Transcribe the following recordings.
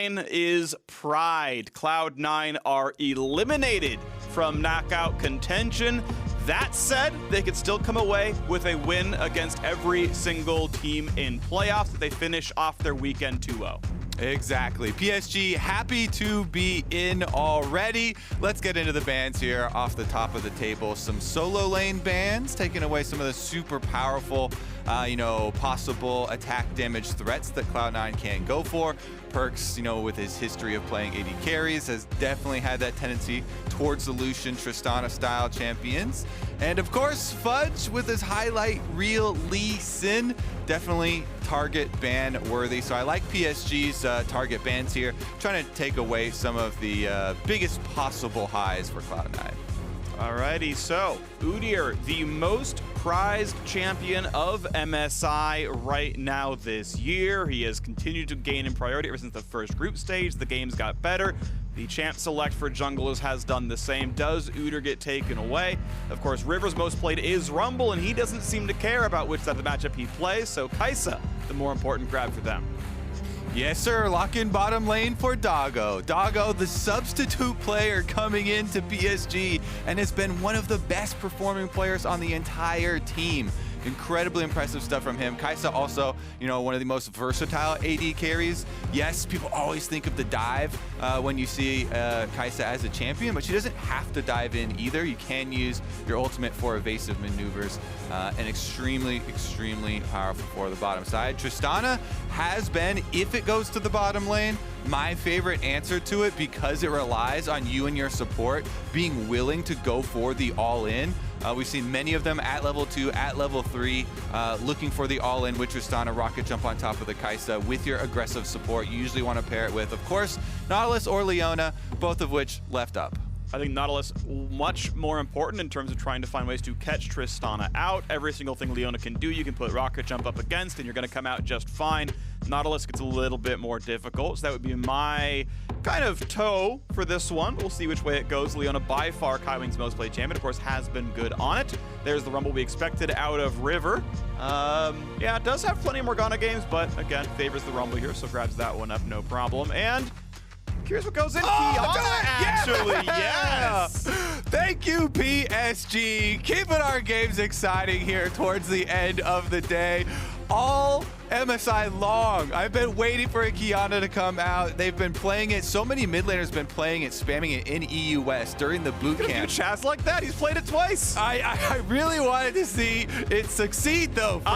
Is pride. Cloud9 are eliminated from knockout contention. That said, they could still come away with a win against every single team in playoffs if they finish off their weekend 2-0. Exactly. PSG happy to be in already. Let's get into the bans here off the top of the table. Some solo lane bans, taking away some of the super powerful, possible attack damage threats that Cloud9 can go for. Perks, with his history of playing AD carries, has definitely had that tendency towards the Lucian Tristana style champions. And of course, Fudge with his highlight reel Lee Sin, definitely target ban worthy. So I like PSG's target bans here, trying to take away some of the biggest possible highs for Cloud9. Alrighty, so Udyr, the most prized champion of MSI right now this year. He has continued to gain in priority ever since the first group stage. The game's got better. The champ select for junglers has done the same. Does Udyr get taken away? Of course, River's most played is Rumble, and he doesn't seem to care about which side of the matchup he plays, so Kai'Sa, the more important grab for them. Yes, sir. Lock in bottom lane for Doggo. Doggo, the substitute player coming into PSG, and has been one of the best performing players on the entire team. Incredibly impressive stuff from him. Kai'Sa also, one of the most versatile AD carries. Yes, people always think of the dive when you see Kai'Sa as a champion, but she doesn't have to dive in either. You can use your ultimate for evasive maneuvers, and extremely, extremely powerful for the bottom side. Tristana has been, if it goes to the bottom lane, my favorite answer to it, because it relies on you and your support being willing to go for the all-in. We've seen many of them at level 2, at level 3, looking for the all-in with Tristana, rocket jump on top of the Kai'Sa with your aggressive support. You usually want to pair it with, of course, Nautilus or Leona, both of which left up. I think Nautilus much more important in terms of trying to find ways to catch Tristana out. Every single thing Leona can do, you can put rocket jump up against, and you're going to come out just fine. Nautilus gets a little bit more difficult, so that would be my kind of toe for this one. We'll see which way it goes. Leona, by far, Kaiwing's most played champion, of course, has been good on it. There's the Rumble we expected out of River. Yeah, it does have plenty of Morgana games, but again, favors the Rumble here, so grabs that one up, no problem. And here's what goes in. Kiana, actually, yes. Thank you, PSG. Keeping our games exciting here towards the end of the day. All MSI long, I've been waiting for a Kiana to come out. They've been playing it. So many mid laners been playing it, spamming it in EU West during the boot camp. Chaz like that. He's played it twice. I really wanted to see it succeed, though, Freak.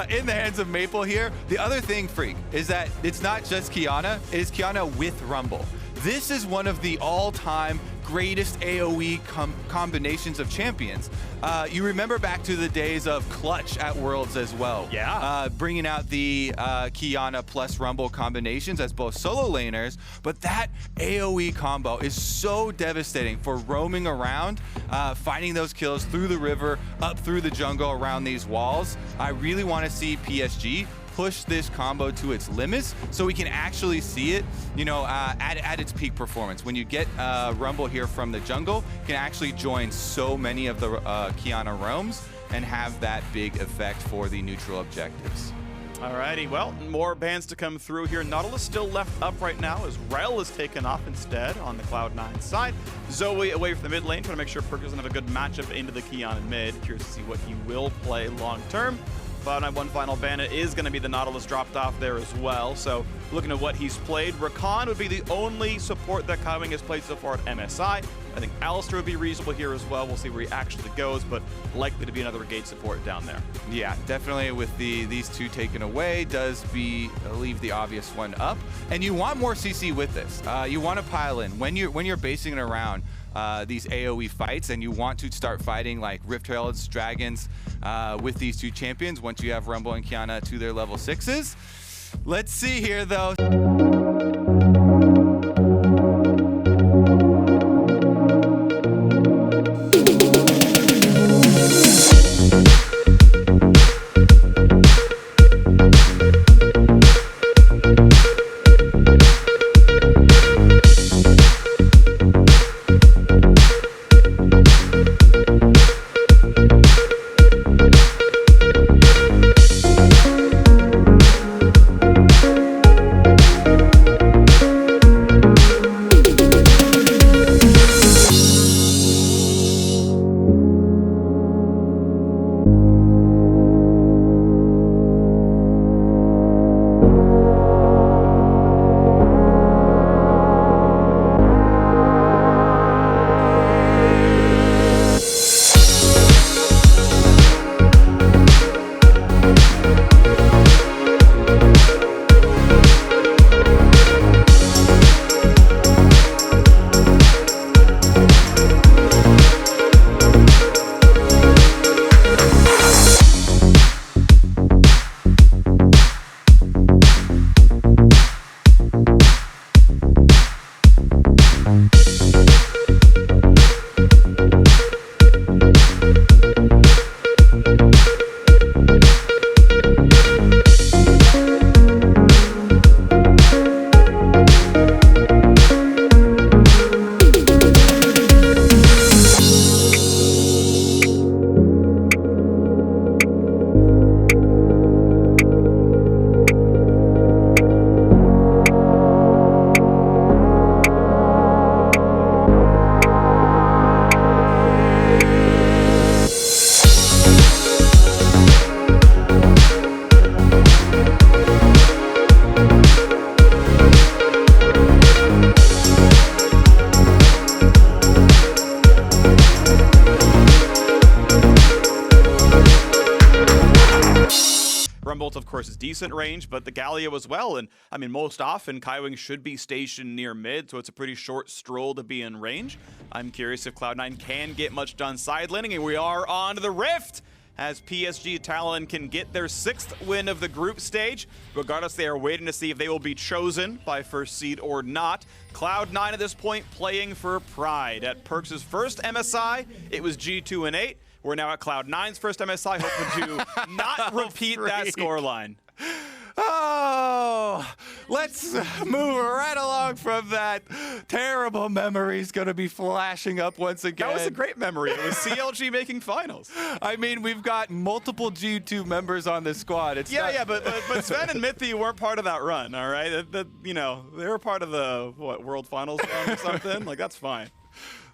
In the hands of Maple here. The other thing, Freak, is that it's not just Kiana. It is Kiana with Rumble. This is one of the all-time greatest AoE combinations of champions. You remember back to the days of Clutch at Worlds as well. Yeah. Bringing out the Kiana plus Rumble combinations as both solo laners, but that AoE combo is so devastating for roaming around, finding those kills through the river, up through the jungle around these walls. I really want to see PSG push this combo to its limits so we can actually see it, at its peak performance. When you get Rumble here from the jungle, you can actually join so many of the Kiana roams and have that big effect for the neutral objectives. Alrighty, well, more bans to come through here. Nautilus still left up right now as Rel is taken off instead on the Cloud9 side. Zoe away from the mid lane, trying to make sure Perk doesn't have a good matchup into the Kiana mid. Curious to see what he will play long term. Cloud9 one final ban. It is going to be the Nautilus dropped off there as well. So looking at what he's played, Rakan would be the only support that Kaiwing has played so far at MSI. I think Alistair would be reasonable here as well. We'll see where he actually goes, but likely to be another Gate support down there. Yeah, definitely with these two taken away does leave the obvious one up. And you want more CC with this. You want to pile in. When you're basing it around these AoE fights and you want to start fighting like Rift Heralds, Dragons with these two champions once you have Rumble and Kiana to their level 6s. Let's see here though. Rumbolt, of course, is decent range, but the Galio as well. And I mean, most often, Kaiwing should be stationed near mid, so it's a pretty short stroll to be in range. I'm curious if Cloud9 can get much done side laning, and we are on the Rift as PSG Talon can get their 6th win of the group stage. Regardless, they are waiting to see if they will be chosen by first seed or not. Cloud9 at this point playing for pride. At Perks' first MSI, it was G2 and 8. We're now at Cloud9's first MSI, hoping to not repeat that scoreline. Oh, let's move right along from that. Terrible memories going to be flashing up once again. That was a great memory. It was CLG making finals. I mean, we've got multiple G2 members on this squad. It's but Sven and Mithy weren't part of that run, all right? You know, they were part of the, World Finals run or something? Like, that's fine.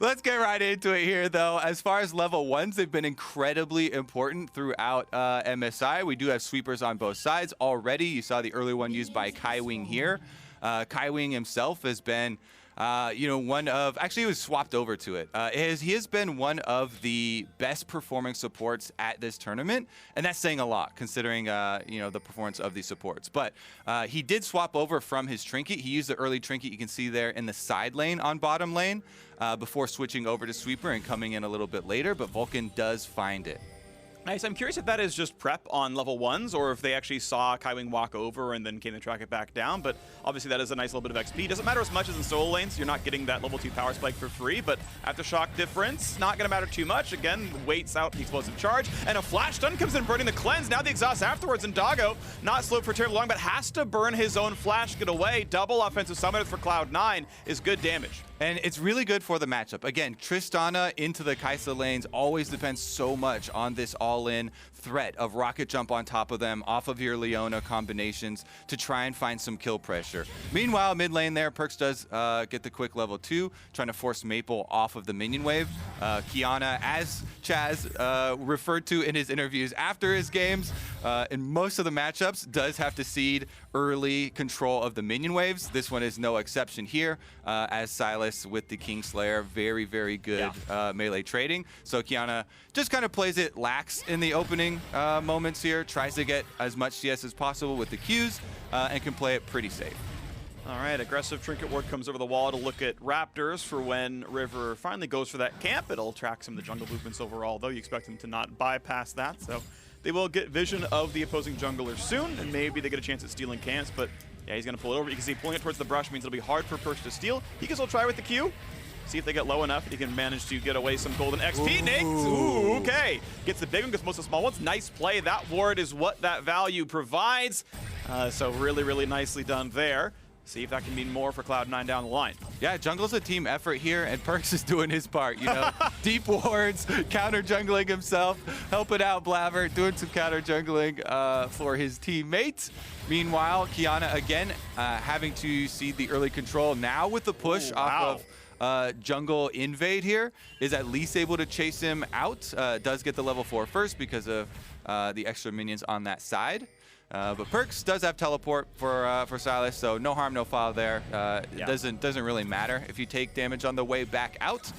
Let's get right into it here, though. As far as level 1s, they've been incredibly important throughout MSI. We do have sweepers on both sides already. You saw the early one used by Kaiwing here. Kaiwing himself has been, one of... Actually, he was swapped over to it. He has been one of the best performing supports at this tournament, and that's saying a lot, considering, the performance of these supports. But he did swap over from his trinket. He used the early trinket you can see there in the side lane on bottom lane. Before switching over to sweeper and coming in a little bit later, but Vulcan does find it. Nice. I'm curious if that is just prep on level 1s or if they actually saw Kaiwing walk over and then came to track it back down. But obviously that is a nice little bit of XP. Doesn't matter as much as in solo lanes. You're not getting that level 2 power spike for free, but aftershock difference, not going to matter too much. Again, waits out the explosive charge, and a flash stun comes in, burning the cleanse. Now the exhaust afterwards, and Doggo, not slowed for terribly long, but has to burn his own flash to get away. Double offensive summoners for Cloud9 is good damage. And it's really good for the matchup. Again, Tristana into the Kai'Sa lanes always depends so much on this all-in threat of rocket jump on top of them, off of your Leona combinations to try and find some kill pressure. Meanwhile, mid lane there, Perks does get the quick level 2, trying to force Maple off of the minion wave. Qiyana, as Chaz referred to in his interviews after his games, in most of the matchups, does have to cede early control of the minion waves. This one is no exception here, as Silas with the Kingslayer, very, very good melee trading. So Qiyana just kind of plays it lax in the opening moments here, tries to get as much CS as possible with the Qs, and can play it pretty safe. All right, aggressive Trinket Ward comes over the wall to look at Raptors for when River finally goes for that camp. It'll track some of the jungle movements overall, though. You expect him to not bypass that, so they will get vision of the opposing jungler soon, and maybe they get a chance at stealing camps, but yeah, he's going to pull it over. You can see pulling it towards the brush means it'll be hard for Perks to steal. He can still try with the Q. See if they get low enough. He can manage to get away some golden XP. Nix! Ooh, okay. Gets the big one, gets most of the small ones. Nice play. That ward is what that value provides. So really, really nicely done there. See if that can mean more for Cloud9 down the line. Yeah, jungle's a team effort here, and Perks is doing his part, you know. Deep wards, counter jungling himself, helping out Blabber, doing some counter jungling for his teammates. Meanwhile, Qiyana again having to cede the early control now with the push off of jungle invade here, is at least able to chase him out. Does get the level 4 first because of the extra minions on that side. But Perks does have teleport for Silas, so no harm, no foul there. It doesn't really matter if you take damage on the way back out.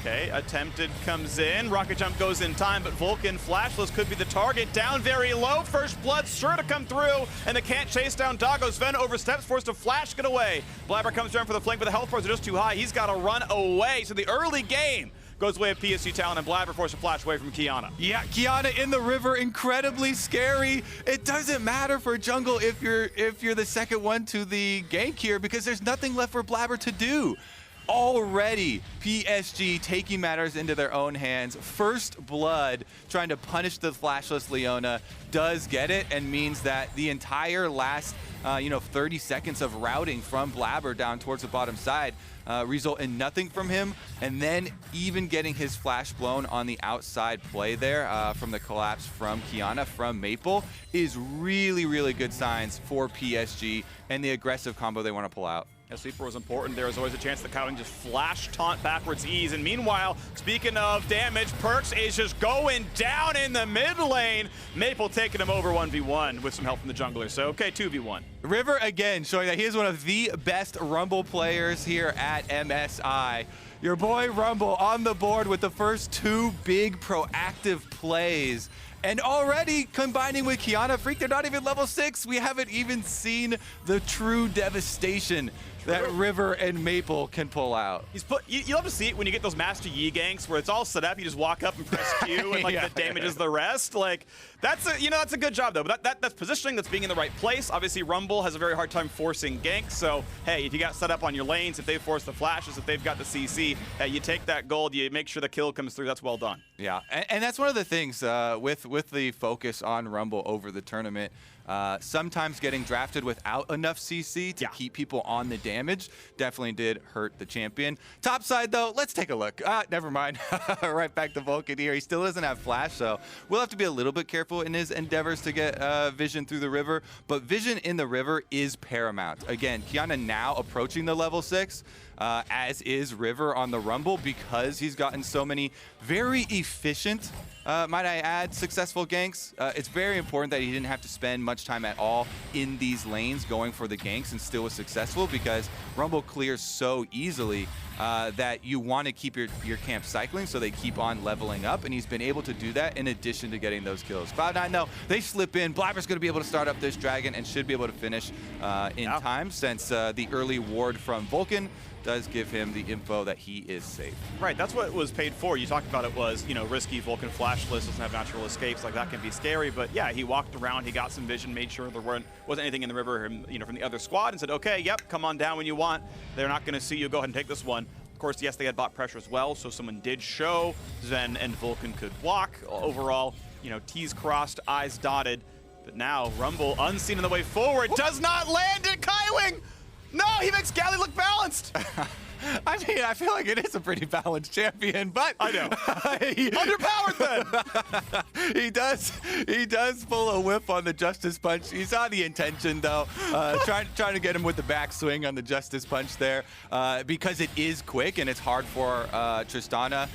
Okay, attempted comes in. Rocket jump goes in time, but Vulcan flashless could be the target. Down very low. First blood sure to come through, and they can't chase down Doggo. Sven oversteps, forced to flash, get away. Blabber comes down for the flank, but the health bars are just too high. He's got to run away. So the early game goes away of PSG Talon, and Blabber forced to flash away from Qiyana. Yeah, Qiyana in the river, incredibly scary. It doesn't matter for jungle if you're the second one to the gank here, because there's nothing left for Blabber to do. Already, PSG taking matters into their own hands. First blood trying to punish the flashless Leona does get it, and means that the entire last 30 seconds of routing from Blabber down towards the bottom side result in nothing from him, and then even getting his flash blown on the outside play there from the collapse from Kiana from Maple is really, really good signs for PSG and the aggressive combo they want to pull out. Yeah, Sweeper was important. There was always a chance that Cloud9 just flash taunt backwards ease. And meanwhile, speaking of damage, Perks is just going down in the mid lane. Maple taking him over 1v1 with some help from the jungler. So, okay, 2v1. River again showing that he is one of the best Rumble players here at MSI. Your boy Rumble on the board with the first 2 big proactive plays. And already combining with Kiana, Freak, they're not even level 6. We haven't even seen the true devastation that River and Maple can pull out. You love to see it when you get those Master Yi ganks where it's all set up. You just walk up and press Q, and the damage is the rest. Like that's a good job though. But that's positioning. That's being in the right place. Obviously, Rumble has a very hard time forcing ganks. So hey, if you got set up on your lanes, if they force the flashes, if they've got the CC, hey, you take that gold. You make sure the kill comes through. That's well done. Yeah, and that's one of the things with the focus on Rumble over the tournament. Sometimes getting drafted without enough CC to keep people on the damage definitely did hurt the champion. Top side though, let's take a look. Never mind. Right back to Vulcan here. He still doesn't have flash, so we'll have to be a little bit careful in his endeavors to get vision through the river. But vision in the river is paramount. Again, Kiana now approaching the level 6. As is River on the Rumble, because he's gotten so many very efficient, might I add, successful ganks. It's very important that he didn't have to spend much time at all in these lanes going for the ganks and still was successful, because Rumble clears so easily that you want to keep your camp cycling so they keep on leveling up, and he's been able to do that in addition to getting those kills. Cloud9 though, they slip in. Blabber's going to be able to start up this dragon and should be able to finish in time, since the early ward from Vulcan does give him the info that he is safe. Right, that's what it was paid for. You talked about it was, risky. Vulcan flashless, doesn't have natural escapes, like that can be scary. But yeah, he walked around, he got some vision, made sure there wasn't anything in the river, from the other squad, and said, okay, yep, come on down when you want. They're not going to see you. Go ahead and take this one. Of course, yes, they had bot pressure as well, so someone did show Zen and Vulcan could walk. Overall, T's crossed, I's dotted. But now Rumble, unseen on the way forward, does not land it. Kaiwing! No, he makes Galley look balanced. I mean, I feel like it is a pretty balanced champion, but I know. Underpowered then. He does pull a whip on the Justice Punch. He saw the intention though, trying to get him with the backswing on the Justice Punch there, because it is quick and it's hard for Tristana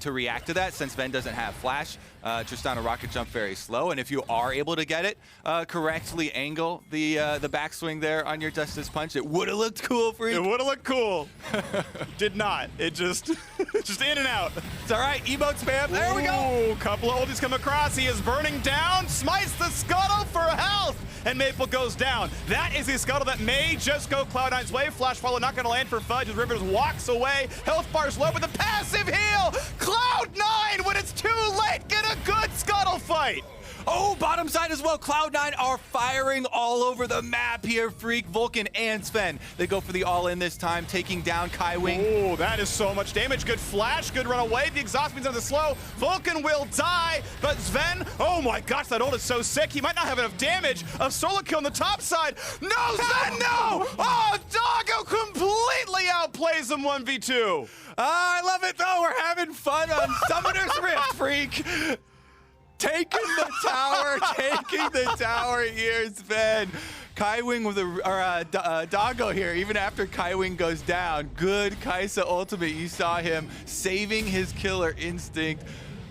to react to that, since Ven doesn't have flash. Tristana rocket jump very slow, and if you are able to get it, correctly angle the backswing there on your Justice Punch, it would have looked cool for you. It would have looked cool. Did not. It just in and out. It's all right. Emote spam. There we go. Couple of ultis come across. He is burning down. Smites the scuttle for health. And Maple goes down. That is a scuttle that may just go Cloud9's way. Flash follow not going to land for Fudge as Rivers walks away. Health bar's low with a passive heal. Cloud9, when it's too late, get a good scuttle fight. Oh, bottom side as well. Cloud9 are firing all over the map here. Freak, Vulcan, and Sven. They go for the all-in this time, taking down Kaiwing. Oh, that is so much damage. Good flash, good run away. The exhaust means on the slow. Vulcan will die, but Sven, oh my gosh, that ult is so sick. He might not have enough damage. A solo kill on the top side. No, Sven, no! Oh, Doggo completely outplays him 1v2. I love it, though. We're having fun on Summoner's Rift, Freak. Taking the tower here, Sven. Kaiwing with Doggo here, even after Kaiwing goes down. Good Kaisa ultimate. You saw him saving his killer instinct.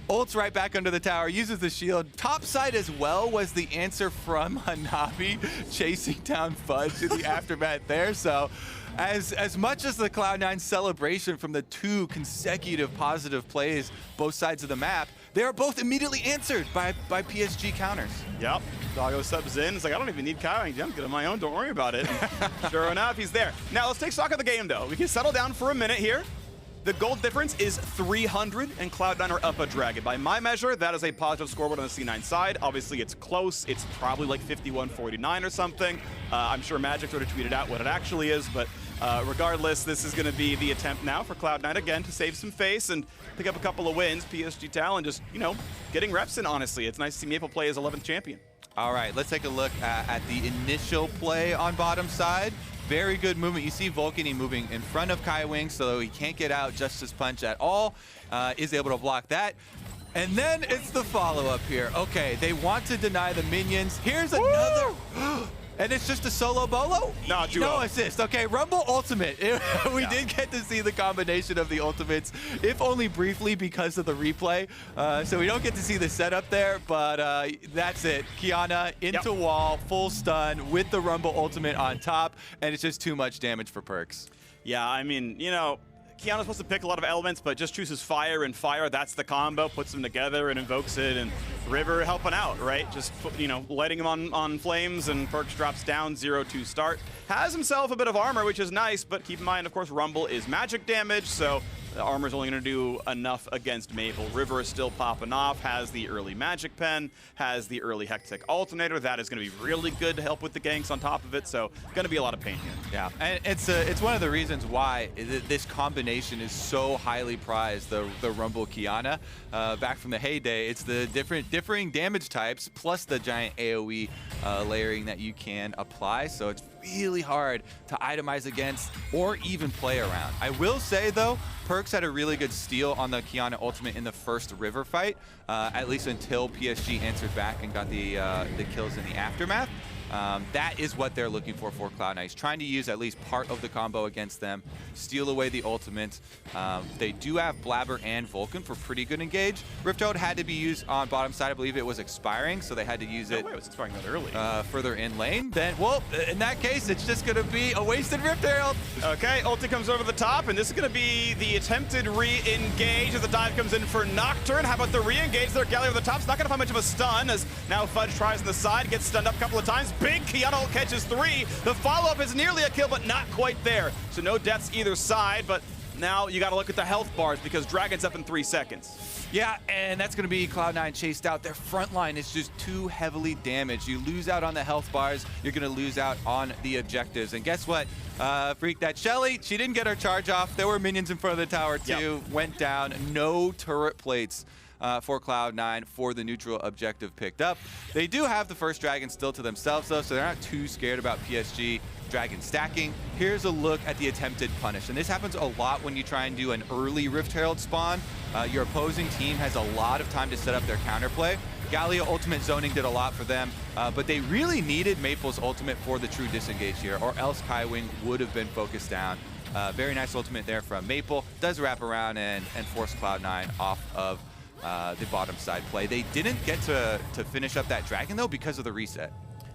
Ults right back under the tower, uses the shield. Top side as well was the answer from Hanabi, chasing down Fudge in the aftermath there. So as much as the Cloud9 celebration from the 2 consecutive positive plays, both sides of the map, they are both immediately answered by PSG counters. Yep. Doggo subs in. It's like, I don't even need Kaiwing. I'm good on my own. Don't worry about it. Sure enough, he's there. Now, let's take stock of the game, though. We can settle down for a minute here. The gold difference is 300, and Cloud9 are up a dragon. By my measure, that is a positive scoreboard on the C9 side. Obviously, it's close. It's probably like 51-49 or something. I'm sure Magic sort of tweeted out what it actually is, but regardless, this is going to be the attempt now for Cloud9 again to save some face and pick up a couple of wins. PSG Talon just, you know, getting reps in, honestly. It's nice to see Maple play as 11th champion. All right, let's take a look at the initial play on bottom side. Very good movement. You see Vulcan moving in front of Kai Wing, so he can't get out Justice Punch at all. Is able to block that. And then it's the follow-up here. Okay, they want to deny the minions. Here's another... And it's just a solo bolo? No assist. Okay, Rumble Ultimate. We did get to see the combination of the ultimates, if only briefly because of the replay. So we don't get to see the setup there, but that's it. Qiyana into wall, full stun with the Rumble Ultimate on top, and it's just too much damage for Perks. Yeah, I mean, you know, Qiyana's supposed to pick a lot of elements, but just chooses fire and fire. That's the combo, puts them together and invokes it, and River helping out, right? Just, you know, lighting him on flames, and Perks drops down 0-2 start. Has himself a bit of armor, which is nice, but keep in mind, of course, Rumble is magic damage, so the armor's only going to do enough against Maple. River is still popping off, has the early magic pen, has the early hectic alternator. That is going to be really good to help with the ganks on top of it, so going to be a lot of pain here. Yeah, and it's one of the reasons why this combination is so highly prized, the Rumble Qiyana. Back from the heyday, it's the differing damage types plus the giant AoE layering that you can apply, so it's really hard to itemize against or even play around. I will say, though, Perks had a really good steal on the Qiyana ultimate in the first River fight, at least until PSG answered back and got the kills in the aftermath. That is what they're looking for Cloud9. He's trying to use at least part of the combo against them, steal away the ultimate. They do have Blabber and Vulcan for pretty good engage. Rift Herald had to be used on bottom side. I believe it was expiring, so they had to use it. It was expiring that early. Further in lane. Then, well, in that case, it's just going to be a wasted Rift Herald. Okay, ulti comes over the top, and this is going to be the attempted re-engage as the dive comes in for Nocturne. How about the re-engage there? Galli over the top. It's not going to find much of a stun, as now Fudge tries on the side, gets stunned up a couple of times. Big Qiyana ult catches 3. The follow-up is nearly a kill, but not quite there. So no deaths either side, but now you got to look at the health bars because Dragon's up in 3 seconds. Yeah, and that's going to be Cloud9 chased out. Their front line is just too heavily damaged. You lose out on the health bars, you're going to lose out on the objectives. And guess what? Freak, that Shelly, she didn't get her charge off. There were minions in front of the tower too. Yep. Went down. No turret plates for Cloud9 for the neutral objective picked up. They do have the first dragon still to themselves, though, so they're not too scared about PSG dragon stacking. Here's a look at the attempted punish, and this happens a lot when you try and do an early Rift Herald spawn. Your opposing team has a lot of time to set up their counterplay. Gallia ultimate zoning did a lot for them, but they really needed Maple's ultimate for the true disengage here, or else Kai Wing would have been focused down. Very nice ultimate there from Maple. Does wrap around and force Cloud9 off of the bottom side play. They didn't get to finish up that dragon, though, because of the reset.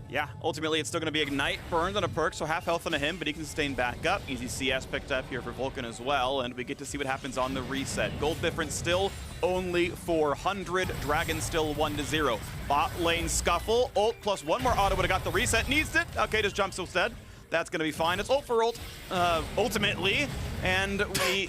Yeah, ultimately it's still going to be Ignite burned on a perk, so half health on him, but he can sustain back up. Easy CS picked up here for Vulcan as well, and we get to see what happens on the reset. Gold difference still only 400. Dragon still 1-0. Bot lane scuffle. Ult plus one more auto would have got the reset. Needs it. Okay, just jumps instead. That's going to be fine. It's ult for ult, ultimately. And we,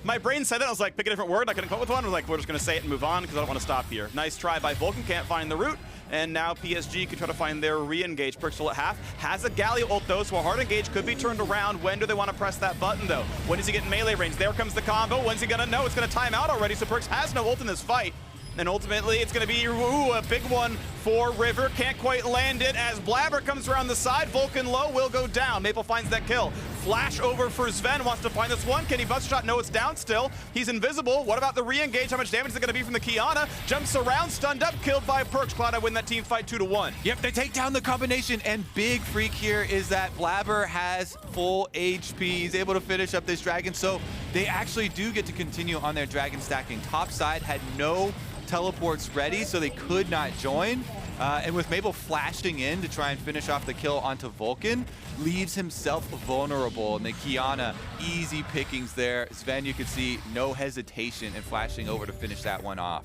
my brain said that. I was like, pick a different word. I couldn't come up with one. I was like, we're just going to say it and move on because I don't want to stop here. Nice try by Vulcan. Can't find the route. And now PSG can try to find their re-engage. Perks still at half. Has a Gallia ult, though, so a hard engage could be turned around. When do they want to press that button, though? When does he get in melee range? There comes the combo. When's he going to know? It's going to time out already, so Perks has no ult in this fight. And ultimately, it's going to be a big one for River. Can't quite land it as Blabber comes around the side. Vulcan low will go down. Maple finds that kill. Flash over for Sven. Wants to find this one. Can he bust shot? No, it's down still. He's invisible. What about the re-engage? How much damage is it going to be from the Qiyana? Jumps around, stunned up, killed by Perks. Cloud9 win that team fight 2-1. Yep, they take down the combination. And big freak here is that Blabber has full HP. He's able to finish up this dragon. So they actually do get to continue on their dragon stacking. Top side had no teleports ready, so they could not join. And with Maple flashing in to try and finish off the kill onto Vulcan, leaves himself vulnerable. And the Qiyana, easy pickings there. Sven, you could see no hesitation in flashing over to finish that one off.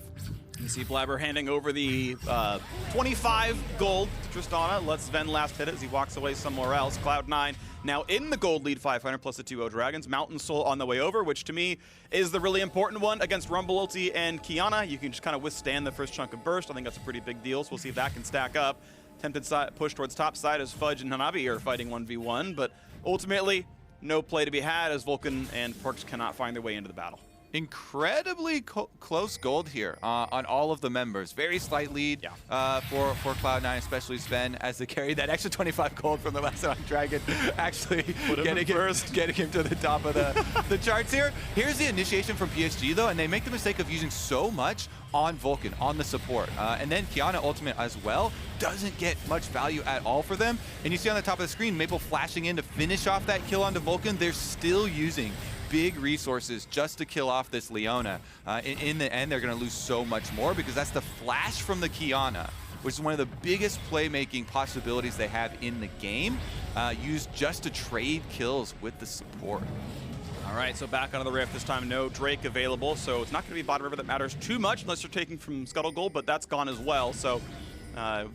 You see Blabber handing over the 25 gold to Tristana. Lets Sven last hit it as he walks away somewhere else. Cloud9 now in the gold lead, 500 plus the 2-0 Dragons. Mountain Soul on the way over, which to me is the really important one against Rumble Ulti and Kiana. You can just kind of withstand the first chunk of burst. I think that's a pretty big deal, so we'll see if that can stack up. Tempted push towards top side as Fudge and Hanabi are fighting 1v1, but ultimately no play to be had as Vulcan and Perks cannot find their way into the battle. Incredibly close gold here on all of the members. Very slight lead for Cloud9, especially Sven, as they carry that extra 25 gold from the last on Dragon, actually getting him to the top of the charts here. Here's the initiation from PSG, though, and they make the mistake of using so much on Vulcan, on the support. And then Kiana ultimate as well doesn't get much value at all for them. And you see on the top of the screen, Maple flashing in to finish off that kill onto Vulcan. They're still using big resources just to kill off this Leona. In the end, they're going to lose so much more because that's the flash from the Kiana, which is one of the biggest playmaking possibilities they have in the game, used just to trade kills with the support. All right, so back onto the Rift. This time, no Drake available, so it's not going to be bottom river that matters too much unless you're taking from Scuttle Gold, but that's gone as well, so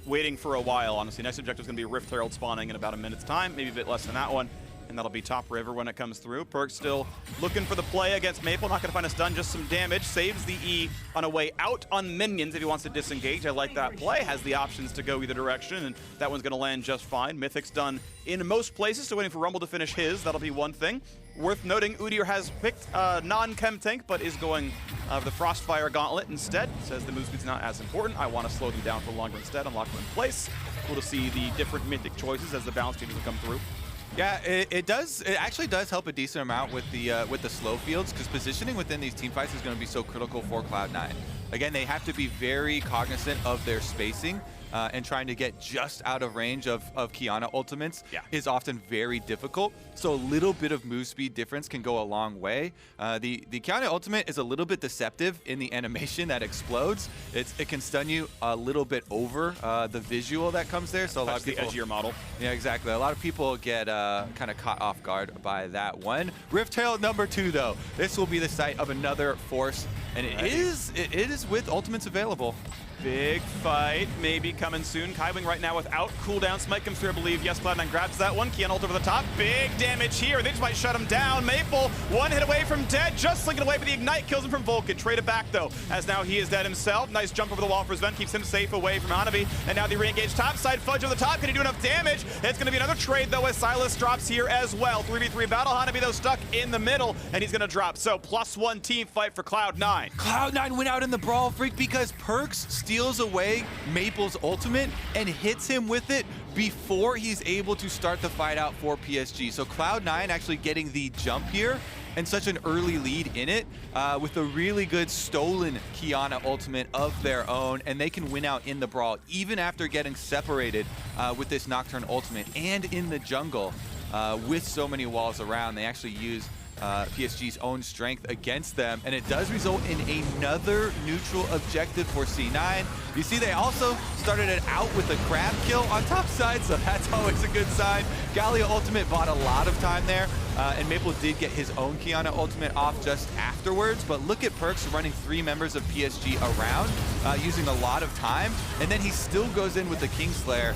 waiting for a while, honestly. Next objective is going to be Rift Herald spawning in about a minute's time, maybe a bit less than that one. And that'll be top river when it comes through. Perk still looking for the play against Maple. Not going to find a stun, just some damage. Saves the E on a way out on minions if he wants to disengage. I like that play. Has the options to go either direction, and that one's going to land just fine. Mythic's done in most places, so waiting for Rumble to finish his. That'll be one thing. Worth noting, Udyr has picked non-chem tank, but is going the Frostfire Gauntlet instead. Says the move speed's not as important. I want to slow them down for longer instead, unlock them in place. Cool to see the different Mythic choices as the balance changes will come through. Yeah, it does. It actually does help a decent amount with the slow fields, because positioning within these team fights is going to be so critical for Cloud9. Again, they have to be very cognizant of their spacing, and trying to get just out of range of Kiana ultimates is often very difficult. So a little bit of move speed difference can go a long way. The Kiana ultimate is a little bit deceptive in the animation that explodes. It can stun you a little bit over the visual that comes there. So a lot of people, the edgier model. Yeah, exactly. A lot of people get kind of caught off guard by that one. Rift Herald number 2, though. This will be the site of another force, and it is with ultimates available. Big fight, maybe coming soon. Kaiwing right now without cooldown. Smite comes through, I believe. Yes, Cloud9 grabs that one. Kian ult over the top. Big damage here. They just might shut him down. Maple, one hit away from dead. Just slinking away, but the Ignite kills him from Vulcan. Trade it back, though, as now he is dead himself. Nice jump over the wall for Sven. Keeps him safe away from Hanabi. And now they re-engage topside. Fudge over the top. Can he do enough damage? It's going to be another trade, though, as Silas drops here as well. 3v3 battle. Hanabi, though, stuck in the middle, and he's going to drop. So, +1 team fight for Cloud9. Cloud9 went out in the brawl, Freak, because Perks steals away Maple's ultimate and hits him with it before he's able to start the fight out for PSG. So Cloud9 actually getting the jump here and such an early lead in it with a really good stolen Kiana ultimate of their own, and they can win out in the brawl even after getting separated with this Nocturne ultimate. And in the jungle with so many walls around, they actually use PSG's own strength against them, and it does result in another neutral objective for C9. You see, they also started it out with a crab kill on top side, so that's always a good sign. Gallia ultimate bought a lot of time there, and Maple did get his own Kiana ultimate off just afterwards, but look at Perks running 3 members of PSG around, using a lot of time, and then he still goes in with the Kingslayer,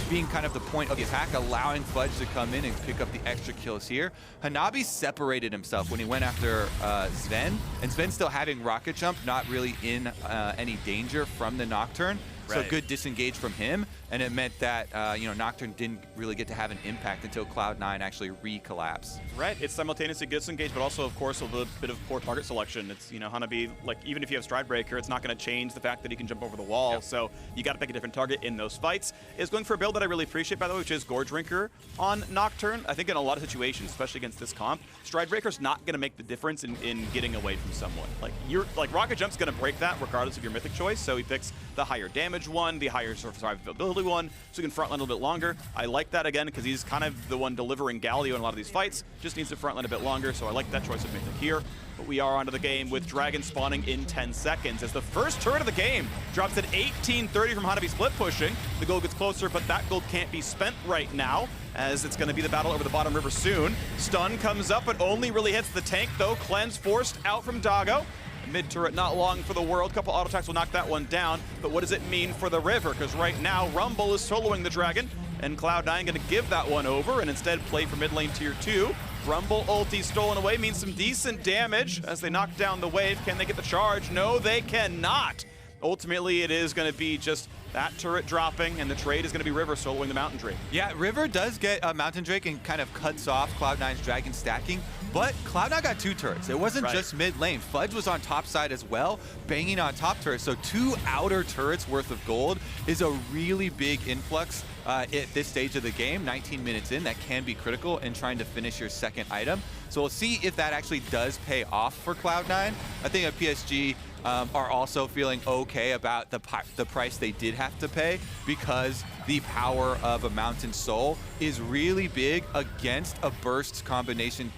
being kind of the point of the attack, allowing Fudge to come in and pick up the extra kills here. Hanabi separated himself when he went after Sven, and Sven still having rocket jump, not really in any danger from the Nocturne. So good disengage from him, and it meant that Nocturne didn't really get to have an impact until Cloud9 actually re-collapsed. Right, it's simultaneously disengage, but also, of course, a little bit of poor target selection. It's, Hanabi, like, even if you have Stride Breaker, it's not going to change the fact that he can jump over the wall, so you got to pick a different target in those fights. Is going for a build that I really appreciate, by the way, which is Gorge Drinker on Nocturne. I think in a lot of situations, especially against this comp, Stride Breaker's not going to make the difference in getting away from someone. Like Rocket Jump's going to break that regardless of your mythic choice, so he picks the higher damage one, the higher survivability one, so he can frontline a little bit longer. I like that again because he's kind of the one delivering Galio in a lot of these fights. Just needs to frontline a bit longer, so I like that choice of mythic here. But we are onto the game with Dragon spawning in 10 seconds as the first turret of the game drops at 1830 from Hanabi split pushing. The gold gets closer, but that gold can't be spent right now as it's going to be the battle over the bottom river soon. Stun comes up, but only really hits the tank, though. Cleanse forced out from Doggo. Mid turret not long for the world. Couple auto attacks will knock that one down. But what does it mean for the River? Because right now, Rumble is soloing the Dragon, and Cloud9 going to give that one over and instead play for mid lane tier 2. Rumble ulti stolen away means some decent damage as they knock down the wave. Can they get the charge? No, they cannot. Ultimately, it is going to be just that turret dropping, and the trade is going to be River soloing the Mountain Drake. Yeah, River does get a Mountain Drake and kind of cuts off Cloud9's Dragon stacking, but Cloud9 got 2 turrets. It wasn't just mid lane. Fudge was on top side as well, banging on top turrets. So 2 outer turrets worth of gold is a really big influx at this stage of the game. 19 minutes in, that can be critical in trying to finish your second item. So we'll see if that actually does pay off for Cloud9. I think at PSG, are also feeling okay about the price they did have to pay, because the power of a Mountain Soul is really big against a burst combination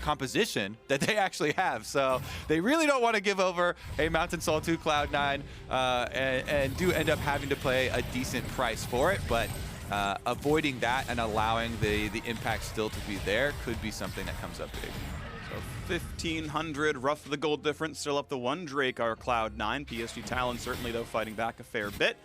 composition that they actually have. So they really don't want to give over a Mountain Soul to Cloud9 and do end up having to pay a decent price for it. But avoiding that and allowing the impact still to be there could be something that comes up big. 1,500, rough the gold difference, still up the 1 Drake, our Cloud9. PSG Talon certainly, though, fighting back a fair bit.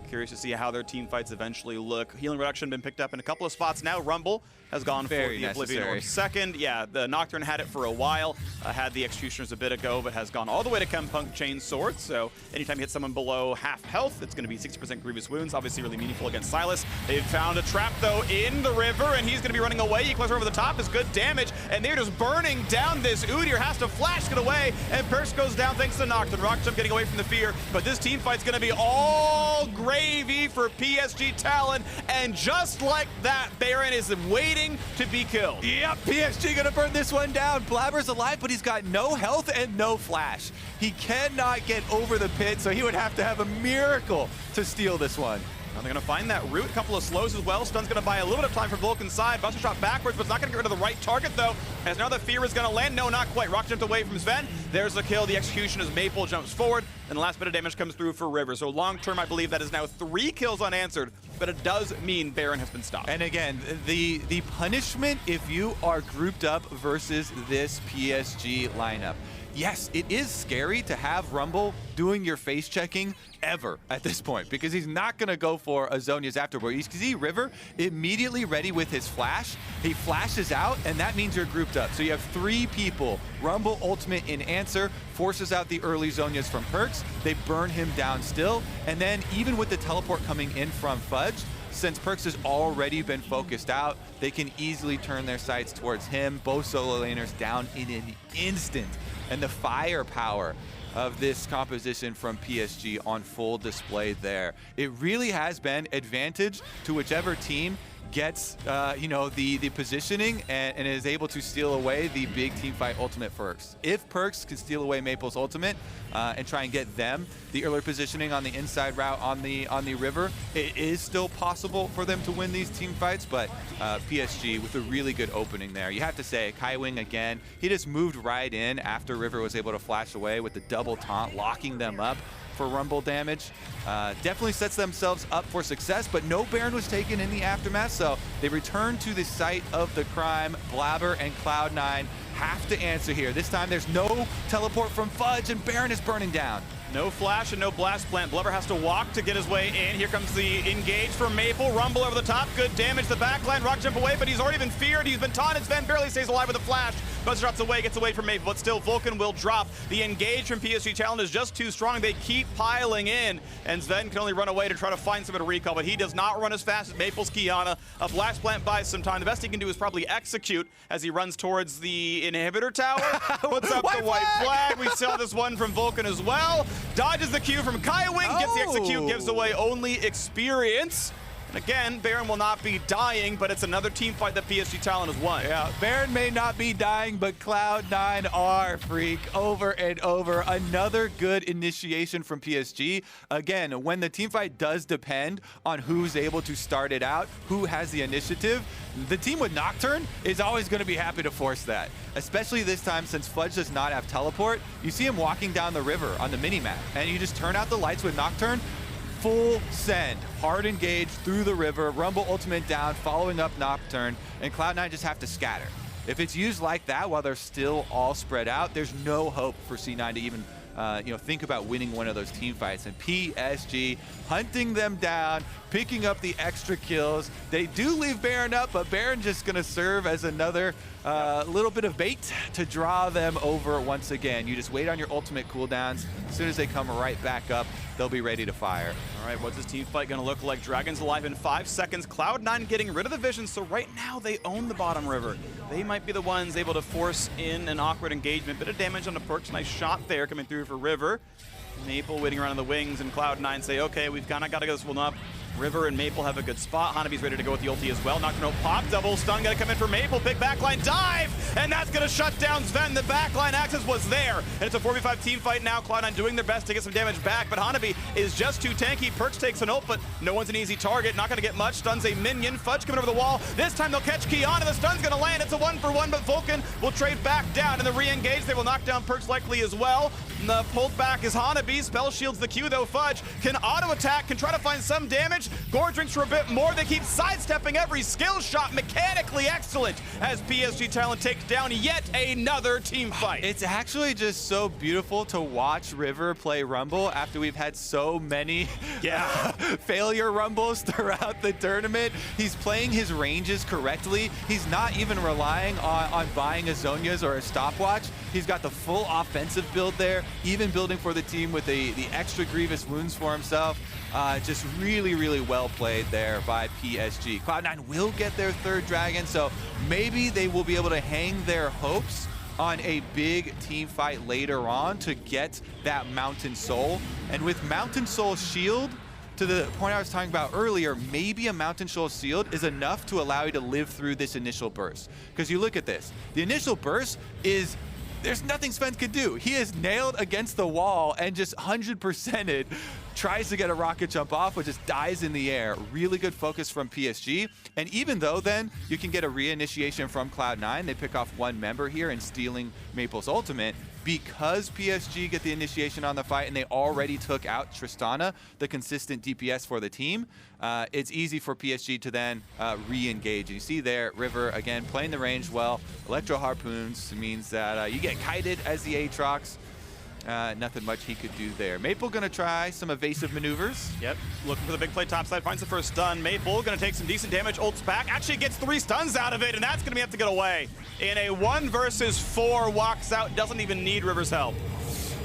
Curious to see how their team fights eventually look. Healing reduction been picked up in a couple of spots now. Rumble has gone for the Oblivion Orb second. Yeah, the Nocturne had it for a while. Had the Executioners a bit ago, but has gone all the way to Chempunk Chain Sword. So anytime you hit someone below half health, it's going to be 60% Grievous Wounds. Obviously really meaningful against Sylas. They've found a trap, though, in the river, and he's going to be running away. He closer over the top is good damage, and they're just burning down this. Udyr has to flash get away, and Perks goes down thanks to Nocturne. Rockjump getting away from the fear, but this team fight's going to be all gravy for PSG Talon, and just like that, Baron is waiting to be killed. Yep, PSG gonna burn this one down. Blabber's alive, but he's got no health and no flash. He cannot get over the pit, so he would have to have a miracle to steal this one. Now they're going to find that root. A couple of slows as well. Stun's going to buy a little bit of time for Vulcan's side. Buster shot backwards, but it's not going to get rid of the right target, though. As now the fear is going to land. No, not quite. Rock jumped away from Sven. There's the kill. The execution as Maple jumps forward. And the last bit of damage comes through for River. So long term, I believe that is now 3 kills unanswered. But it does mean Baron has been stopped. And again, the punishment if you are grouped up versus this PSG lineup. Yes, it is scary to have Rumble doing your face checking ever at this point, because he's not going to go for a Zhonya's afterward. You see River immediately ready with his flash. He flashes out, and that means you're grouped up. So you have 3 people. Rumble ultimate in answer, forces out the early Zhonyas from Perks. They burn him down still. And then even with the teleport coming in from Fudge, since Perks has already been focused out, they can easily turn their sights towards him. Both solo laners down in an instant. And the firepower of this composition from PSG on full display there. It really has been advantage to whichever team gets the positioning and is able to steal away the big team fight ultimate first. If Perks can steal away Maple's ultimate and try and get them the earlier positioning on the inside route on the river, it is still possible for them to win these team fights, but PSG with a really good opening there. You have to say, Kai Wing again, he just moved right in after River was able to flash away with the double taunt, locking them up for Rumble damage. Definitely sets themselves up for success, but no Baron was taken in the aftermath, so they return to the site of the crime. Blabber and Cloud9 have to answer here. This time there's no teleport from Fudge, and Baron is burning down. No flash and no blast plant. Blubber has to walk to get his way in. Here comes the engage from Maple. Rumble over the top. Good damage. The backline. Rock jump away, but he's already been feared. He's been taunted. Sven barely stays alive with a flash. Buzz drops away, gets away from Maple, but still Vulcan will drop. The engage from PSG Talon is just too strong. They keep piling in, and Sven can only run away to try to find some of the recall, but he does not run as fast as Maple's Kiana. A blast plant buys some time. The best he can do is probably execute as he runs towards the inhibitor tower. Puts up the white flag. We saw this one from Vulcan as well. Dodges the Q from Kai Wing, gets the execute, gives away only experience. And again, Baron will not be dying, but it's another team fight that PSG Talon has won. Yeah, Baron may not be dying, but Cloud9 are, freak, over and over. Another good initiation from PSG. Again, when the team fight does depend on who's able to start it out, who has the initiative, the team with Nocturne is always going to be happy to force that. Especially this time, since Fudge does not have teleport. You see him walking down the river on the minimap, and you just turn out the lights with Nocturne. Full send, hard engage through the river, Rumble ultimate down, following up Nocturne, and Cloud9 just have to scatter. If it's used like that while they're still all spread out, there's no hope for C9 to even think about winning one of those team fights. And PSG hunting them down, picking up the extra kills. They do leave Baron up, but Baron just going to serve as another little bit of bait to draw them over once again. You just wait on your ultimate cooldowns. As soon as they come right back up, they'll be ready to fire. All right, what's this team fight going to look like? Dragon's alive in 5 seconds. Cloud9 getting rid of the vision, so right now they own the bottom river. They might be the ones able to force in an awkward engagement. Bit of damage on the perks. Nice shot there coming through for River. Maple waiting around in the wings, and Cloud9 say, okay, we've kind of got to get this one up. River and Maple have a good spot. Hanabi's ready to go with the ulti as well. Nocturne pop, double stun, gonna come in for Maple. Big backline dive, and that's gonna shut down Sven. The backline access was there, and it's a 4v5 team fight now. Cloud9 doing their best to get some damage back, but Hanabi is just too tanky. Perks takes an ult, but no one's an easy target. Not gonna get much. Stuns a minion. Fudge coming over the wall. This time they'll catch Kiana. The stun's gonna land. It's a 1-for-1, but Vulcan will trade back down, and the re-engage. They will knock down Perks likely as well. And the pulled back is Hanabi. Spell shields the Q though. Fudge can auto attack, can try to find some damage. Gore drinks for a bit more. They keep sidestepping every skill shot. Mechanically excellent as PSG Talon takes down yet another team fight. It's actually just so beautiful to watch River play Rumble after we've had so many failure Rumbles throughout the tournament. He's playing his ranges correctly. He's not even relying on buying a Zhonya's or a stopwatch. He's got the full offensive build there, even building for the team with the extra grievous wounds for himself. Just really, really well played there by PSG. Cloud9 will get their 3rd dragon, so maybe they will be able to hang their hopes on a big team fight later on to get that Mountain Soul. And with Mountain Soul shield, to the point I was talking about earlier, maybe a Mountain Soul shield is enough to allow you to live through this initial burst. Because you look at this, the initial burst is, there's nothing Sven could do. He is nailed against the wall and just 100%ed. Tries to get a rocket jump off, but just dies in the air. Really good focus from PSG. And even though then you can get a reinitiation from Cloud9, they pick off 1 member here and stealing Maple's ultimate. Because PSG get the initiation on the fight and they already took out Tristana, the consistent DPS for the team, it's easy for PSG to then re-engage. You see there, River, again, playing the range well. Electro Harpoons means that you get kited as the Aatrox. Nothing much he could do there. Maple gonna try some evasive maneuvers. Yep, looking for the big play topside, finds the first stun. Maple gonna take some decent damage, ults back, actually gets 3 stuns out of it, and that's gonna have to get away. In a 1 versus 4, walks out, doesn't even need River's help.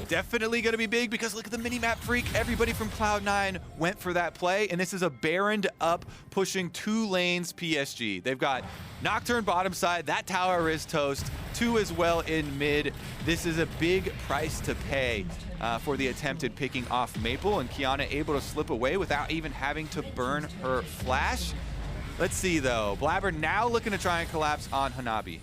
Definitely going to be big because look at the mini-map freak. Everybody from Cloud9 went for that play, and this is a Baroned up, pushing 2 lanes PSG. They've got Nocturne bottom side. That tower is toast. 2 as well in mid. This is a big price to pay for the attempted picking off Maple, and Kiana able to slip away without even having to burn her flash. Let's see, though. Blabber now looking to try and collapse on Hanabi.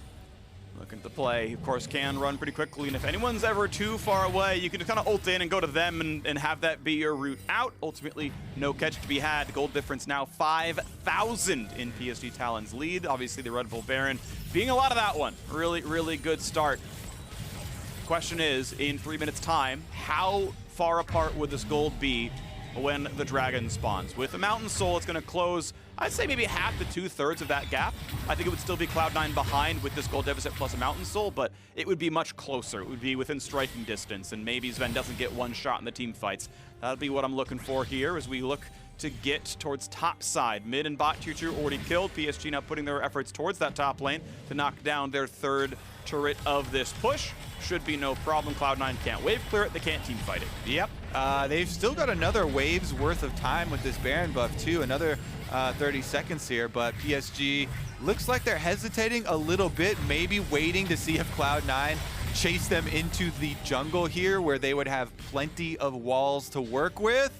Looking to play, of course, can run pretty quickly, and if anyone's ever too far away, you can kind of ult in and go to them and have that be your route out. Ultimately, no catch to be had. The gold difference now 5,000 in PSG Talon's lead. Obviously, the Red Bull Baron being a lot of that one. Really, really good start. Question is, in 3 minutes' time, how far apart would this gold be when the dragon spawns? With the Mountain Soul, it's going to close, I'd say maybe half to 2/3 of that gap. I think it would still be Cloud9 behind with this gold deficit plus a Mountain Soul, but it would be much closer. It would be within striking distance, and maybe Sven doesn't get 1 shot in the team fights. That'll be what I'm looking for here as we look to get towards top side. Mid and bot tier 2 already killed. PSG now putting their efforts towards that top lane to knock down their 3rd turret of this push. Should be no problem. Cloud9 can't wave clear it. They can't team fight it. Yep. They've still got another wave's worth of time with this Baron buff too. Another 30 seconds here, but PSG looks like they're hesitating a little bit, maybe waiting to see if Cloud9 chase them into the jungle here where they would have plenty of walls to work with.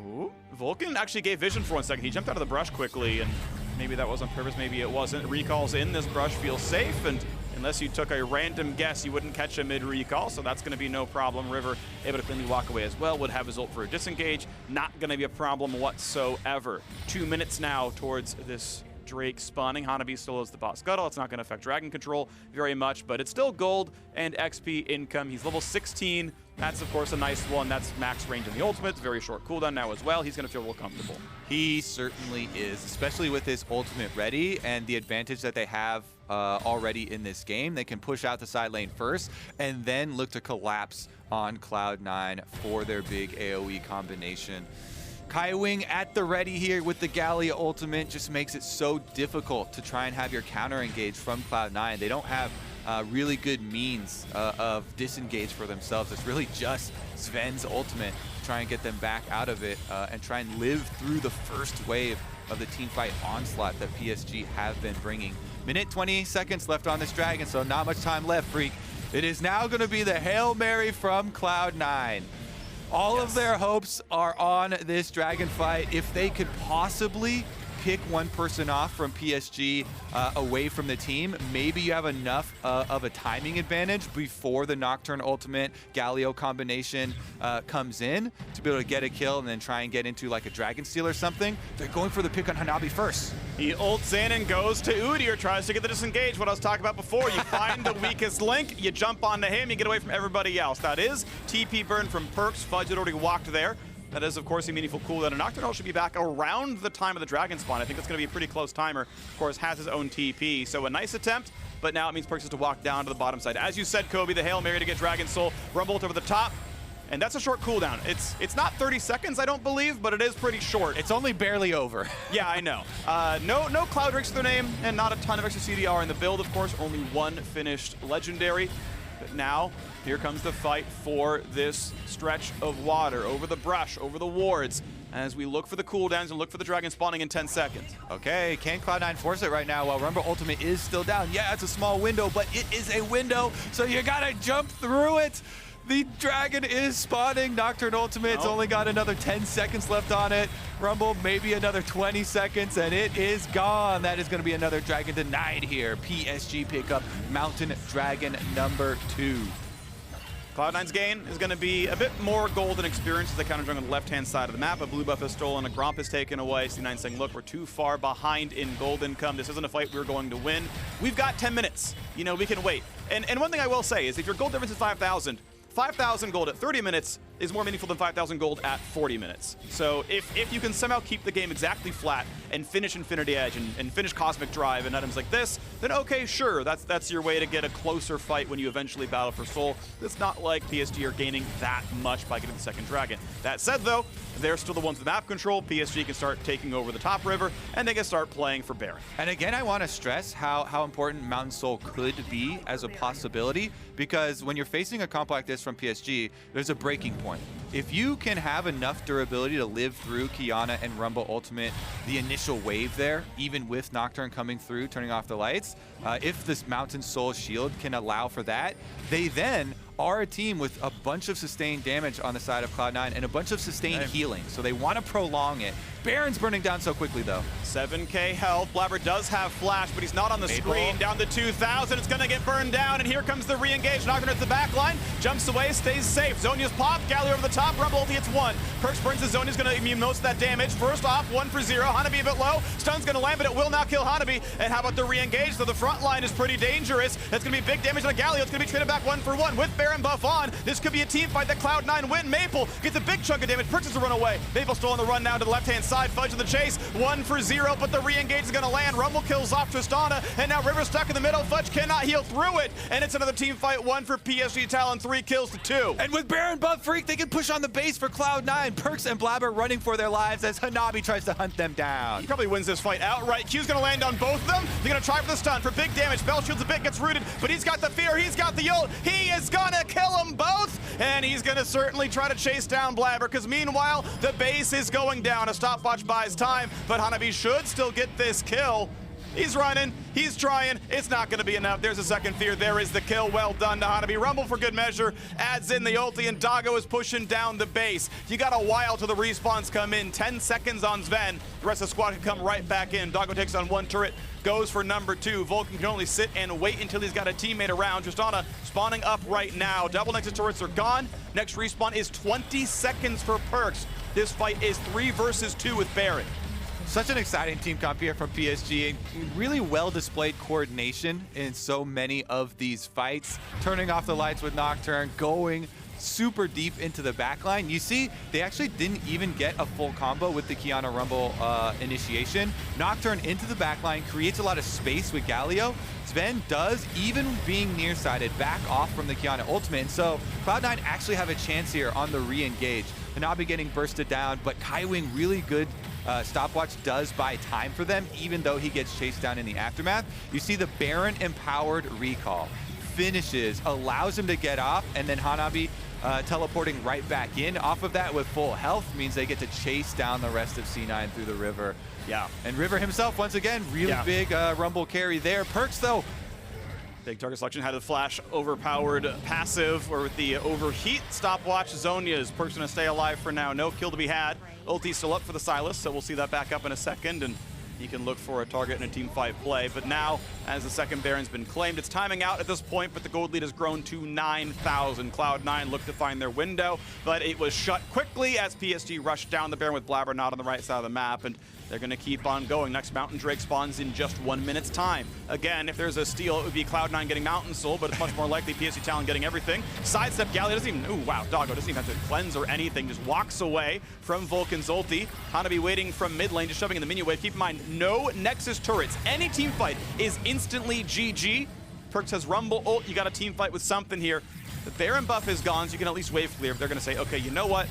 Ooh. Vulcan actually gave vision for 1 second. He jumped out of the brush quickly, and maybe that was on purpose, maybe it wasn't. Recalls in, this brush feels safe, and unless you took a random guess, you wouldn't catch a mid-recall, so that's going to be no problem. River able to cleanly walk away as well, would have his ult for a disengage. Not going to be a problem whatsoever. 2 minutes now towards this Drake spawning. Hanabi still has the bot scuttle. It's not going to affect dragon control very much, but it's still gold and XP income. He's level 16 That's, of course, a nice one. That's max range in the ultimate. It's very short cooldown now as well. He's going to feel real comfortable. He certainly is, especially with his ultimate ready and the advantage that they have already in this game. They can push out the side lane first and then look to collapse on Cloud9 for their big AoE combination. Kaiwing at the ready here with the Gallia ultimate just makes it so difficult to try and have your counter engage from Cloud9. They don't have really good means of disengage for themselves. It's really just Sven's ultimate to try and get them back out of it and try and live through the first wave of the teamfight onslaught that PSG have been bringing. Minute 20 seconds left on this Dragon, so not much time left, Freak. It is now going to be the Hail Mary from Cloud9. All of their hopes are on this Dragon fight. If they could possibly pick one person off from PSG away from the team, maybe you have enough of a timing advantage before the Nocturne ultimate Galio combination comes in to be able to get a kill and then try and get into like a Dragon Steel or something. They're going for the pick on Hanabi first. He ults in and goes to Udyr, tries to get the disengage, what I was talking about before. You find the weakest link, you jump onto him, you get away from everybody else. That is TP burn from Perks. Fudge had already walked there. That is, of course, a meaningful cooldown. And Nocturnal should be back around the time of the Dragon spawn. I think that's going to be a pretty close timer. Of course, has his own TP. So a nice attempt, but now it means Perks has to walk down to the bottom side. As you said, Kobe, the Hail Mary to get Dragon Soul. Rumble over the top. And that's a short cooldown. It's not 30 seconds, I don't believe, but it is pretty short. It's only barely over. Yeah, I know. No Cloud Ricks to their name, and not a ton of extra CDR in the build, of course. Only one finished Legendary. But now, here comes the fight for this stretch of water, over the brush, over the wards, as we look for the cooldowns and look for the Dragon spawning in 10 seconds. Okay, can Cloud9 force it right now while Rumble Ultimate is still down? Yeah, it's a small window, but it is a window, so you gotta jump through it. The Dragon is spawning. Nocturne Ultimate's only got another 10 seconds left on it. Rumble, maybe another 20 seconds, and it is gone. That is going to be another Dragon denied here. PSG pick up Mountain Dragon number 2. Cloud9's gain is going to be a bit more golden experience as they counter on the left-hand side of the map. A blue buff is stolen, a Gromp is taken away. C9 saying, look, we're too far behind in gold income. This isn't a fight we're going to win. We've got 10 minutes. You know, we can wait. And one thing I will say is if your gold difference is 5,000 gold at 30 minutes is more meaningful than 5,000 gold at 40 minutes. So if you can somehow keep the game exactly flat and finish Infinity Edge and finish Cosmic Drive and items like this, then okay, sure, that's your way to get a closer fight when you eventually battle for Soul. It's not like PSG are gaining that much by getting the second Dragon. That said, though, they're still the ones with map control. PSG can start taking over the top river, and they can start playing for Baron. And again, I want to stress how important Mountain Soul could be as a possibility, because when you're facing a comp like this from PSG, there's a breaking point. If you can have enough durability to live through Kiana and Rumble Ultimate, the initial wave there, even with Nocturne coming through, turning off the lights, if this Mountain Soul shield can allow for that, they then are a team with a bunch of sustained damage on the side of Cloud9 and a bunch of sustained healing, so they want to prolong it. Baron's burning down so quickly, though. 7k health. Blabber does have flash, but he's not on the screen. Down to 2,000. It's going to get burned down, and here comes the re-engage. Nocturne at the back line. Jumps away, stays safe. Zhonya's pop. Gallia over the top. Rumble ulti hits 1. Perks burns the Zhonya's going to immune most of that damage. First off, 1 for 0. Hanabi a bit low. Stun's going to land, but it will not kill Hanabi. And how about the re-engage? So the front line is pretty dangerous. That's going to be big damage on Gallia. It's going to be traded back 1 for 1 with Baron buff on. This could be a team fight that Cloud9 win. Maple gets a big chunk of damage. Perks has to run away. Maple still on the run now to the left-hand side. Fudge in the chase. 1 for 0, but the re-engage is going to land. Rumble kills off Tristana, and now River's stuck in the middle. Fudge cannot heal through it, and it's another team fight. 1 for PSG Talon, 3 kills to 2. And with Baron buff Freak, they can push on the base for Cloud9. Perks and Blabber running for their lives as Hanabi tries to hunt them down. He probably wins this fight outright. Q's going to land on both of them. They're going to try for the stun for big damage. Bell shields a bit, gets rooted, but he's got the fear. He's got the ult. He is going to kill them both, and he's going to certainly try to chase down Blabber, because meanwhile, the base is going down. A stopwatch buys time, but Hanabi should still get this kill. He's running, he's trying, it's not gonna be enough. There's a second fear, there is the kill. Well done to Hanabi. Rumble for good measure, adds in the ulti, and Doggo is pushing down the base. You got a while till the respawns come in. 10 seconds on Sven. The rest of the squad can come right back in. Doggo takes on 1 turret, goes for number 2. Vulcan can only sit and wait until he's got a teammate around. Tristana spawning up right now. Double Nexus turrets are gone. Next respawn is 20 seconds for Perks. This fight is 3 versus 2 with Baron. Such an exciting team comp here from PSG, and really well displayed coordination in so many of these fights. Turning off the lights with Nocturne, going super deep into the backline. You see, they actually didn't even get a full combo with the Kiana Rumble initiation. Nocturne into the backline, creates a lot of space with Galio. Sven does, even being nearsided, back off from the Kiana ultimate. And so Cloud9 actually have a chance here on the re-engage. Hanabi getting bursted down, but Kaiwing really good stopwatch does buy time for them, even though he gets chased down in the aftermath. You see the Baron empowered recall. Finishes, allows him to get off, and then Hanabi teleporting right back in off of that with full health means they get to chase down the rest of C9 through the River. Yeah. And River himself, once again, really big Rumble carry there. Perks, though. Big target selection had the flash overpowered passive, or with the overheat stopwatch. Zonya's Perk's gonna stay alive for now. No kill to be had. Ulti's still up for the Sylas, so we'll see that back up in a second, and he can look for a target in a team fight play. But now, as the second Baron's been claimed, it's timing out at this point, but the gold lead has grown to 9,000. Cloud9 looked to find their window, but it was shut quickly as PSG rushed down the Baron with Blabber not on the right side of the map, and they're going to keep on going. Next Mountain Drake spawns in just 1 minute's time. Again, if there's a steal, it would be Cloud9 getting Mountain Soul, but it's much more likely PSG Talon getting everything. Sidestep Galio doesn't even, ooh, wow, Doggo doesn't even have to cleanse or anything, just walks away from Vulcan's ulti. Hanabi waiting from mid lane, just shoving in the minion wave. Keep in mind, no Nexus turrets. Any team fight is instantly GG. Perks has Rumble ult, you got a team fight with something here. The Baron buff is gone, so you can at least wave clear. They're going to say, okay, you know what?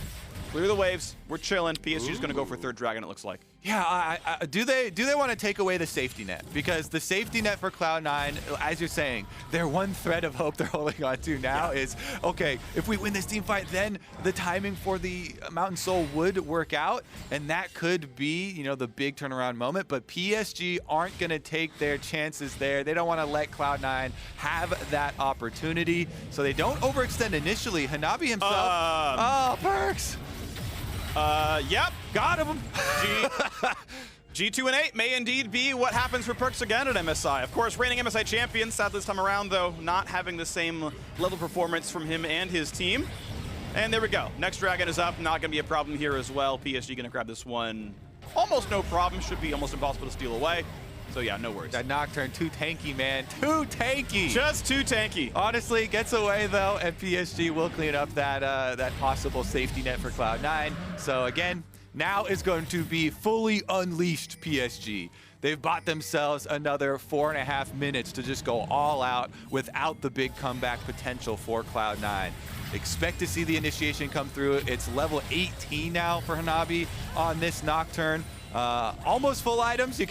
Clear the waves. We're chilling. PSG's going to go for third dragon, it looks like. Yeah, do they want to take away the safety net? Because the safety net for Cloud9, as you're saying, their one thread of hope they're holding on to now is, okay, if we win this team fight, then the timing for the Mountain Soul would work out, and that could be, you know, the big turnaround moment. But PSG aren't going to take their chances there. They don't want to let Cloud9 have that opportunity, so they don't overextend initially. Hanabi himself, oh, Perks. Yep, got him. G2 and 8 may indeed be what happens for Perks again at MSI. Of course, reigning MSI champion, sadly this time around, though, not having the same level of performance from him and his team. And there we go. Next dragon is up. Not going to be a problem here as well. PSG going to grab this one. Almost no problem. Should be almost impossible to steal away. So yeah, no worries. That Nocturne, too tanky, man. Too tanky. Just too tanky. Honestly, gets away though, and PSG will clean up that that possible safety net for Cloud9. So again, now is going to be fully unleashed PSG. They've bought themselves another 4.5 minutes to just go all out without the big comeback potential for Cloud9. Expect to see the initiation come through. It's level 18 now for Hanabi on this Nocturne. Almost full items. You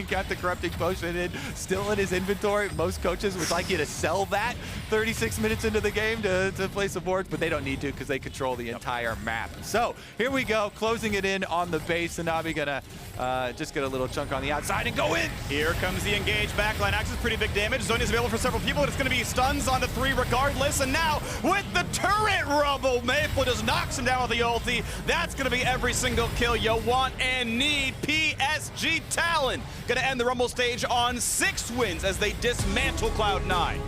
got the corrupting potion still in his inventory. Most coaches would like you to sell that 36 minutes into the game to play some boards, but they don't need to because they control the entire map. So here we go, closing it in on the base. Hanabi gonna just get a little chunk on the outside and go in. Here comes the engage backline. Axis pretty big damage. Zonya's available for several people, but it's going to be stuns onto 3 regardless. And now with the turret rumble, Maple just knocks him down with the ulti. That's going to be every single kill you want and need. PSG Talon going to end the Rumble stage on 6 wins as they dismantle Cloud9.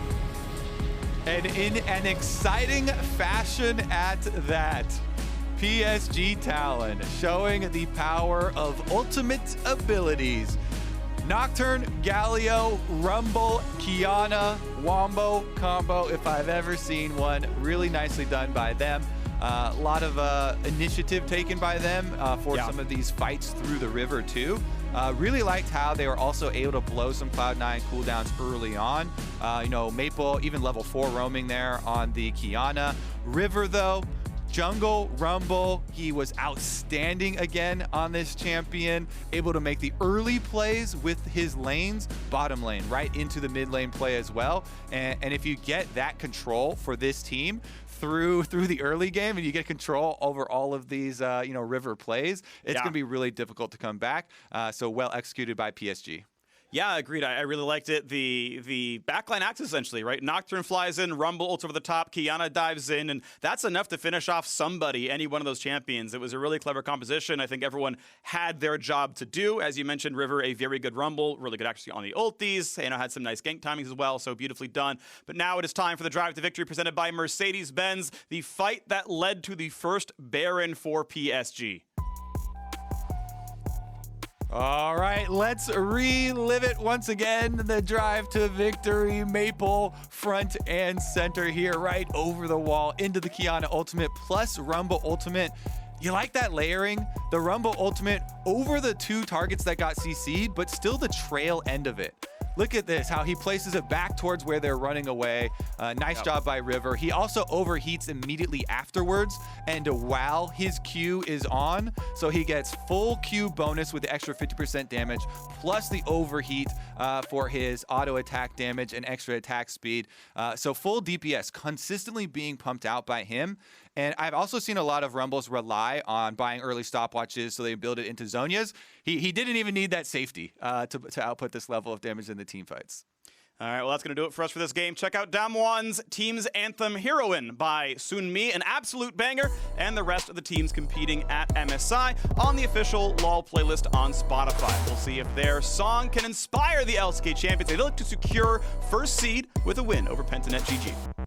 And in an exciting fashion at that, PSG Talon showing the power of ultimate abilities. Nocturne, Galio, Rumble, Kiana, Wombo combo, if I've ever seen one. Really nicely done by them. A lot of initiative taken by them for some of these fights through the river too. Really liked how they were also able to blow some Cloud9 cooldowns early on. You know, Maple even level 4 roaming there on the Kiana. River though, Jungle, Rumble, he was outstanding again on this champion, able to make the early plays with his lanes, bottom lane, right into the mid lane play as well. And if you get that control for this team through the early game and you get control over all of these you know, river plays, it's going to be really difficult to come back. So well executed by PSG. Yeah, agreed. I really liked it. The backline acts essentially, right? Nocturne flies in, Rumble ults over the top, Kiana dives in, and that's enough to finish off somebody, any one of those champions. It was a really clever composition. I think everyone had their job to do. As you mentioned, River, a very good Rumble, really good accuracy on the ultis, and had some nice gank timings as well, so beautifully done. But now it is time for the drive to victory presented by Mercedes-Benz, the fight that led to the first Baron for PSG. All right, let's relive it once again. The drive to victory. Maple front and center here, right over the wall into the Kiana ultimate plus Rumble ultimate. You like that layering? The Rumble ultimate over the 2 targets that got CC'd, but still the trail end of it. Look at this, how he places it back towards where they're running away. Nice job by River. He also overheats immediately afterwards, and while his Q is on, so he gets full Q bonus with the extra 50% damage, plus the overheat for his auto attack damage and extra attack speed. So full DPS consistently being pumped out by him. And I've also seen a lot of Rumbles rely on buying early stopwatches so they build it into Zhonya's. He didn't even need that safety to output this level of damage in the team fights. All right, well, that's going to do it for us for this game. Check out Damwon's Team's Anthem Heroine by Sunmi, an absolute banger, and the rest of the teams competing at MSI on the official LoL playlist on Spotify. We'll see if their song can inspire the LCK champions. They look to secure first seed with a win over Pentanet GG.